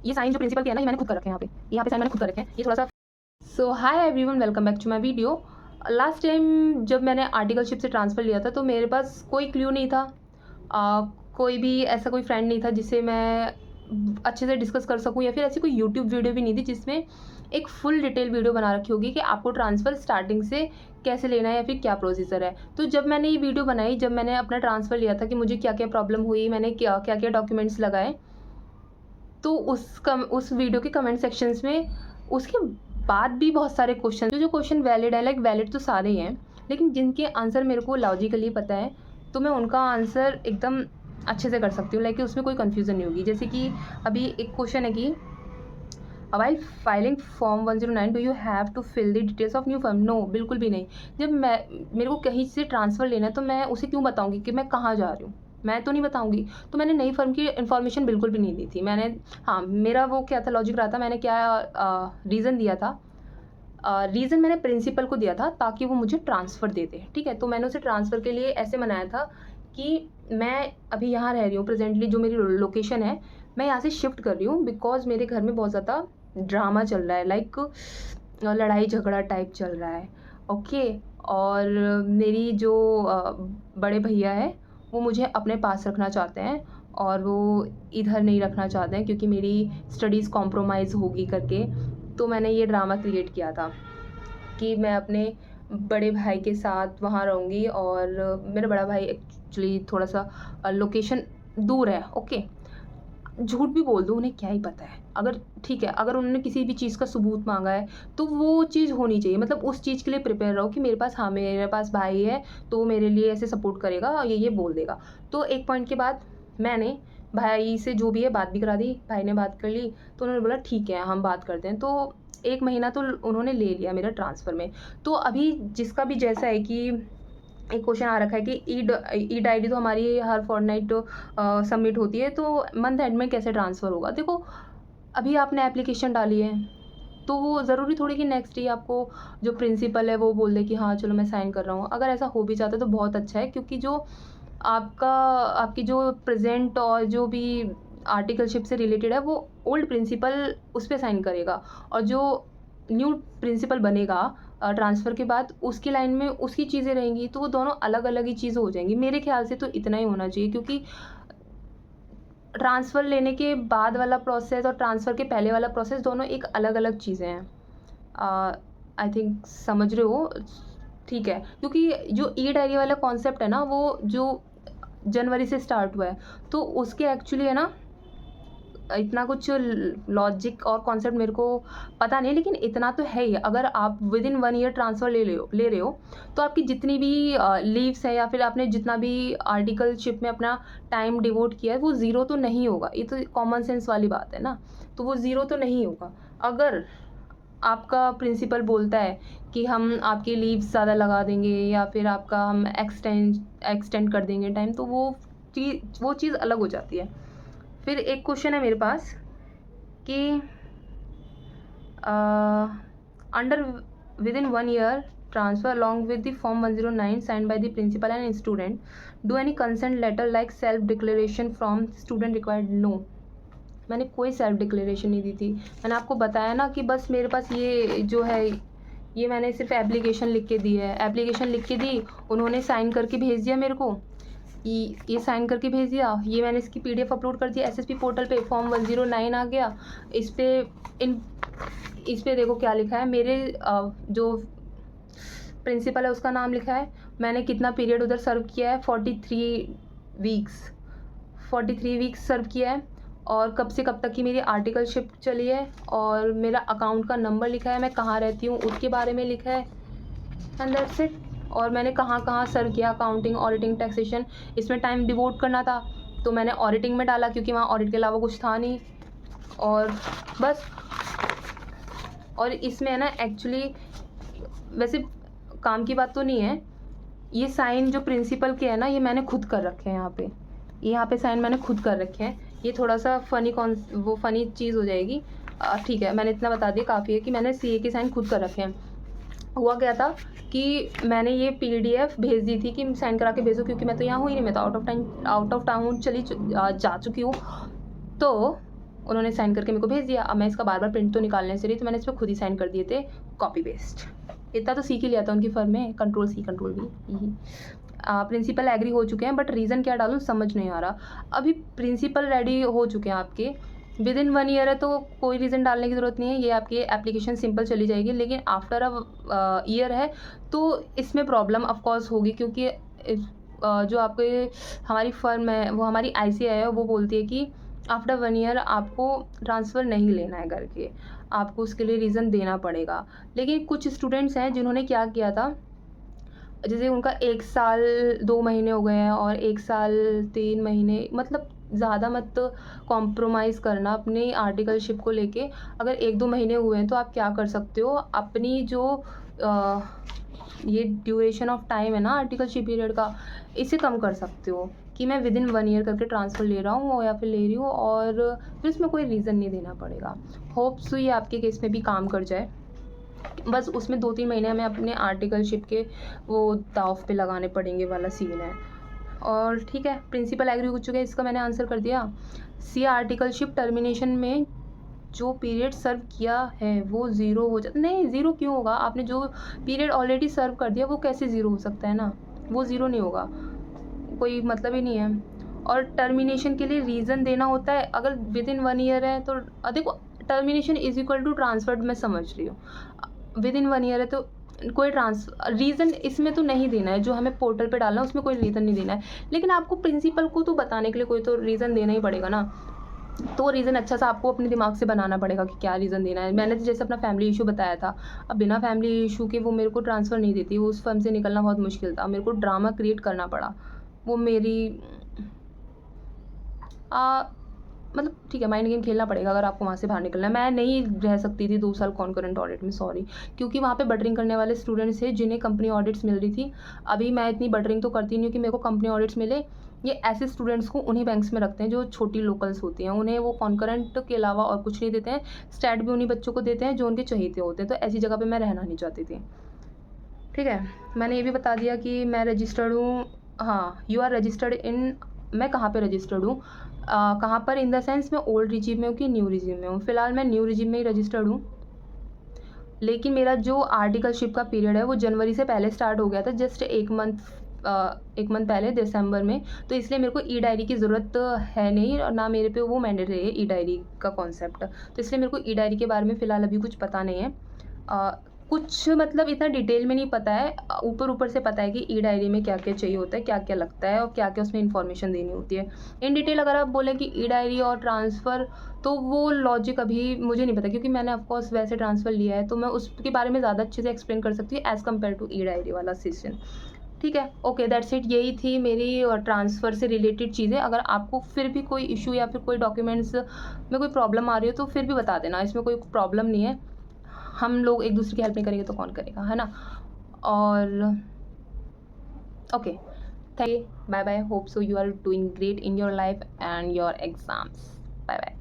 ये साइन जो प्रिंसिपल के है ना, ये मैंने खुद कर रखे हैं यहाँ पे साइन मैंने खुद कर रखे हैं। ये थोड़ा सा so hi everyone, welcome back to my video. Last time जब मैंने आर्टिकलशिप से ट्रांसफ़र लिया था तो मेरे पास कोई क्लू नहीं था, कोई भी ऐसा कोई फ्रेंड नहीं था जिससे मैं अच्छे से डिस्कस कर सकूं, या फिर ऐसी कोई यूट्यूब वीडियो भी नहीं थी जिसमें एक फुल डिटेल वीडियो बना रखी होगी कि आपको ट्रांसफ़र स्टार्टिंग से कैसे लेना है या फिर क्या प्रोसीजर है। तो जब मैंने ये वीडियो बनाई, जब मैंने अपना ट्रांसफ़र लिया था कि मुझे क्या क्या प्रॉब्लम हुई, मैंने क्या क्या डॉक्यूमेंट्स लगाए, तो उस वीडियो के कमेंट सेक्शंस में उसके बाद भी बहुत सारे क्वेश्चन, जो क्वेश्चन वैलिड है, लाइक वैलिड तो सारे ही हैं, लेकिन जिनके आंसर मेरे को लॉजिकली पता है तो मैं उनका आंसर एकदम अच्छे से कर सकती हूँ, लाइक कि उसमें कोई कन्फ्यूज़न नहीं होगी। जैसे कि अभी एक क्वेश्चन है कि while filing form 109 do you have to fill the details of new form. No, बिल्कुल भी नहीं। जब मेरे को कहीं से ट्रांसफ़र लेना है तो मैं उसे क्यों बताऊँगी कि मैं कहाँ जा रही हूँ, मैं तो नहीं बताऊँगी। तो मैंने नई फर्म की इन्फॉर्मेशन बिल्कुल भी नहीं दी थी। मैंने, हाँ, मेरा वो क्या था, लॉजिक रहा था, मैंने क्या रीज़न दिया था, रीज़न मैंने प्रिंसिपल को दिया था ताकि वो मुझे ट्रांसफ़र दे दे, ठीक है। तो मैंने उसे ट्रांसफ़र के लिए ऐसे मनाया था कि मैं अभी यहाँ रह रही हूँ प्रेजेंटली, जो मेरी लोकेशन है, मैं यहाँ से शिफ्ट कर रही हूँ बिकॉज मेरे घर में बहुत ज़्यादा ड्रामा चल रहा है, लाइक लड़ाई झगड़ा टाइप चल रहा है, ओके। और मेरी जो बड़े भैया है वो मुझे अपने पास रखना चाहते हैं और वो इधर नहीं रखना चाहते हैं क्योंकि मेरी स्टडीज़ कॉम्प्रोमाइज़ होगी करके। तो मैंने ये ड्रामा क्रिएट किया था कि मैं अपने बड़े भाई के साथ वहाँ रहूँगी, और मेरा बड़ा भाई एक्चुअली थोड़ा सा लोकेशन दूर है, ओके। झूठ भी बोल दूँ, उन्हें क्या ही पता है। अगर ठीक है, अगर उन्होंने किसी भी चीज़ का सबूत माँगा है तो वो चीज़ होनी चाहिए, मतलब उस चीज़ के लिए प्रिपेयर रहो कि मेरे पास, हाँ, मेरे पास भाई है तो वो मेरे लिए ऐसे सपोर्ट करेगा और ये बोल देगा। तो एक पॉइंट के बाद मैंने भाई से जो भी है बात भी करा दी, भाई ने बात कर ली तो उन्होंने बोला ठीक है हम बात करते हैं। तो 1 महीना तो उन्होंने ले लिया मेरा ट्रांसफ़र में। तो अभी जिसका भी जैसा है कि एक क्वेश्चन आ रखा है कि ईड आईडी तो हमारी हर फॉरनाइट सबमिट होती है, तो मंथ एंड में कैसे ट्रांसफ़र होगा। देखो, अभी आपने एप्लीकेशन डाली है तो वो ज़रूरी थोड़ी कि नेक्स्ट डे आपको जो प्रिंसिपल है वो बोल दे कि हाँ चलो मैं साइन कर रहा हूँ। अगर ऐसा हो भी जाता है तो बहुत अच्छा है, क्योंकि जो आपकी जो प्रेजेंट और जो भी आर्टिकलशिप से रिलेटेड है वो ओल्ड प्रिंसिपल उस पर साइन करेगा, और जो न्यू प्रिंसिपल बनेगा ट्रांसफ़र के बाद उसकी लाइन में उसकी चीज़ें रहेंगी, तो वो दोनों अलग अलग ही चीज़ें हो जाएंगी। मेरे ख्याल से तो इतना ही होना चाहिए, क्योंकि ट्रांसफ़र लेने के बाद वाला प्रोसेस और ट्रांसफ़र के पहले वाला प्रोसेस दोनों एक अलग अलग चीज़ें हैं। आई थिंक समझ रहे हो, ठीक है। क्योंकि जो ई डायरी वाला कॉन्सेप्ट है ना, वो जो जनवरी से स्टार्ट हुआ है, तो उसके एक्चुअली है ना इतना कुछ लॉजिक और कॉन्सेप्ट मेरे को पता नहीं, लेकिन इतना तो है ही, अगर आप विद इन 1 ईयर ट्रांसफ़र ले रहे हो तो आपकी जितनी भी लीव्स है या फिर आपने जितना भी आर्टिकलशिप में अपना टाइम डिवोट किया है वो ज़ीरो तो नहीं होगा। ये तो कॉमन सेंस वाली बात है ना, तो वो ज़ीरो तो नहीं होगा। अगर आपका प्रिंसिपल बोलता है कि हम आपकी लीव्स ज़्यादा लगा देंगे या फिर आपका हम एक्सटेंड कर देंगे टाइम, तो वो चीज़ अलग हो जाती है। फिर एक क्वेश्चन है मेरे पास कि under within 1 year transfer along with the form 109 signed by the principal and student, do any consent letter like self declaration from student required. No, मैंने कोई सेल्फ डिक्लेरेशन नहीं दी थी। मैंने आपको बताया ना कि बस मेरे पास ये जो है, ये मैंने सिर्फ एप्लीकेशन लिख के दी है, एप्लीकेशन लिख के दी, उन्होंने साइन करके भेज दिया मेरे को, ये साइन करके भेज दिया, ये मैंने इसकी पीडीएफ अपलोड कर दी एसएसपी पोर्टल पे, फॉर्म 109 आ गया। इस पे देखो क्या लिखा है, मेरे जो प्रिंसिपल है उसका नाम लिखा है, मैंने कितना पीरियड उधर सर्व किया है, 43 वीक्स सर्व किया है, और कब से कब तक की मेरी आर्टिकलशिप चली है, और मेरा अकाउंट का नंबर लिखा है, मैं कहाँ रहती हूँ उसके बारे में लिखा है, एंड दैट्स इट। और मैंने कहाँ कहाँ सर्व किया, अकाउंटिंग, ऑडिटिंग, टैक्सेशन, इसमें टाइम डिवोट करना था तो मैंने ऑडिटिंग में डाला क्योंकि वहाँ ऑडिट के अलावा कुछ था नहीं, और बस। और इसमें है ना एक्चुअली, वैसे काम की बात तो नहीं है, ये साइन जो प्रिंसिपल के है ना, ये मैंने खुद कर रखे हैं यहाँ पे साइन मैंने खुद कर रखे हैं। ये थोड़ा सा फनी चीज़ हो जाएगी, ठीक है, मैंने इतना बता दिया काफ़ी है कि मैंने सीए के साइन खुद कर रखे हैं। हुआ क्या था कि मैंने ये पीडीएफ भेज दी थी कि साइन करा के भेजो, क्योंकि मैं तो यहाँ हुई नहीं, मैं तो आउट ऑफ टाउन चली जा चुकी हूँ। तो उन्होंने साइन करके मेरे को भेज दिया। अब मैं इसका बार बार प्रिंट तो निकालने से रही, तो मैंने इस पर खुद ही साइन कर दिए थे, कॉपी पेस्ट। इतना तो सीख ही लिया था उनकी फर्म में, control C control V. Principal agree हो चुके हैं, बट रीज़न क्या डालूँ समझ नहीं आ रहा। अभी प्रिंसिपल रेडी हो चुके हैं आपके, विद इन 1 ईयर है, तो कोई रीज़न डालने की ज़रूरत नहीं है, ये आपकी एप्लीकेशन सिंपल चली जाएगी। लेकिन आफ्टर अ ईयर है तो इसमें प्रॉब्लम ऑफकोर्स होगी, क्योंकि जो आपके हमारी फर्म है, वो हमारी ICAI है, वो बोलती है कि आफ्टर 1 ईयर आपको ट्रांसफ़र नहीं लेना है करके, आपको उसके लिए रीज़न देना पड़ेगा। लेकिन कुछ स्टूडेंट्स हैं जिन्होंने क्या किया था, जैसे उनका 1 साल 2 महीने हो गए हैं और 1 साल 3 महीने, मतलब ज़्यादा मत कॉम्प्रोमाइज़ करना अपनी आर्टिकलशिप को लेके। अगर 1-2 महीने हुए हैं तो आप क्या कर सकते हो, अपनी जो ये ड्यूरेशन ऑफ टाइम है ना आर्टिकलशिप पीरियड का, इसे कम कर सकते हो कि मैं विद इन 1 ईयर करके ट्रांसफ़र ले रहा हूँ या फिर ले रही हूँ, और फिर इसमें कोई रीज़न नहीं देना पड़ेगा। होप्स ये आपके केस में भी काम कर जाए। बस उसमें 2-3 महीने हमें अपने आर्टिकलशिप के वो दाँव पे लगाने पड़ेंगे वाला सीन है। और ठीक है, प्रिंसिपल एग्री हो चुके हैं, इसका मैंने आंसर कर दिया। सी आर्टिकलशिप टर्मिनेशन में जो पीरियड सर्व किया है वो ज़ीरो हो जाता, नहीं ज़ीरो क्यों होगा, आपने जो पीरियड ऑलरेडी सर्व कर दिया वो कैसे ज़ीरो हो सकता है ना, वो ज़ीरो नहीं होगा, कोई मतलब ही नहीं है। और टर्मिनेशन के लिए रीज़न देना होता है, अगर विद इन 1 ईयर है तो देखो, termination is equal to transferred, मैं समझ रही हूँ। विद इन 1 ईयर है तो कोई रीज़न इसमें तो नहीं देना है, जो हमें पोर्टल पे डालना है उसमें कोई रीज़न नहीं देना है। लेकिन आपको प्रिंसिपल को तो बताने के लिए कोई तो रीज़न देना ही पड़ेगा ना, तो रीज़न अच्छा सा आपको अपने दिमाग से बनाना पड़ेगा कि क्या रीज़न देना है। मैंने तो जैसे अपना फैमिली इशू बताया था, अब बिना फैमिली इशू के वो मेरे को ट्रांसफ़र नहीं देती, वो उस फर्म से निकलना बहुत मुश्किल था, मेरे को ड्रामा क्रिएट करना पड़ा। वो मेरी मतलब ठीक है, माइंड गेम खेलना पड़ेगा अगर आपको वहाँ से बाहर निकलना है। मैं नहीं रह सकती थी 2 साल कॉन्करेंट ऑडिट में, सॉरी, क्योंकि वहाँ पे बटरिंग करने वाले स्टूडेंट्स थे जिन्हें कंपनी ऑडिट्स मिल रही थी। अभी मैं इतनी बटरिंग तो करती नहीं हूँ कि मेरे को कंपनी ऑडिट्स मिले। ये ऐसे स्टूडेंट्स को उन्हीं बैंक्स में रखते हैं जो छोटी लोकल्स होती हैं, उन्हें वो कॉन्करेंट के अलावा और कुछ नहीं देते हैं। स्टैट भी उन्हीं बच्चों को देते हैं जो उनके चहेते होते हैं, तो ऐसी जगह पर मैं रहना नहीं चाहती थी। ठीक है, मैंने ये भी बता दिया कि मैं रजिस्टर्ड हूँ। हाँ, यू आर रजिस्टर्ड इन, मैं कहाँ पे रजिस्टर्ड हूँ, कहाँ पर, इन द सेंस मैं ओल्ड रिजीम में हूँ कि न्यू रिजीम में हूँ। फ़िलहाल मैं न्यू रिजीम में ही रजिस्टर्ड हूँ, लेकिन मेरा जो आर्टिकलशिप का पीरियड है वो जनवरी से पहले स्टार्ट हो गया था, जस्ट 1 मंथ पहले दिसंबर में। तो इसलिए मेरे को ई डायरी की ज़रूरत है नहीं, और ना मेरे पे वो मैंडेटरी है ई डायरी का कॉन्सेप्ट। तो इसलिए मेरे को ई डायरी के बारे में फ़िलहाल अभी कुछ पता नहीं है। कुछ मतलब इतना डिटेल में नहीं पता है, ऊपर से पता है कि ई डायरी में क्या-क्या चाहिए होता है, क्या-क्या लगता है और क्या-क्या उसमें इन्फॉर्मेशन देनी होती है। इन डिटेल अगर आप बोलें कि ई डायरी और ट्रांसफ़र, तो वो लॉजिक अभी मुझे नहीं पता, क्योंकि मैंने ऑफ कोर्स वैसे ट्रांसफ़र लिया है, तो मैं उसके बारे में ज़्यादा अच्छे से एक्सप्लेन कर सकती हूँ as compare to E diary वाला सेशन। ठीक है, ओके, दैट्स इट। यही थी मेरी ट्रांसफ़र से रिलेटेड चीज़ें। अगर आपको फिर भी कोई इश्यू या फिर कोई डॉक्यूमेंट्स में कोई प्रॉब्लम आ रही हो तो फिर भी बता देना, इसमें कोई प्रॉब्लम नहीं है। हम लोग एक दूसरे की हेल्प नहीं करेंगे तो कौन करेगा, है ना? और okay, thank you, bye bye, hope so you are doing great in your life and your exams. Bye bye.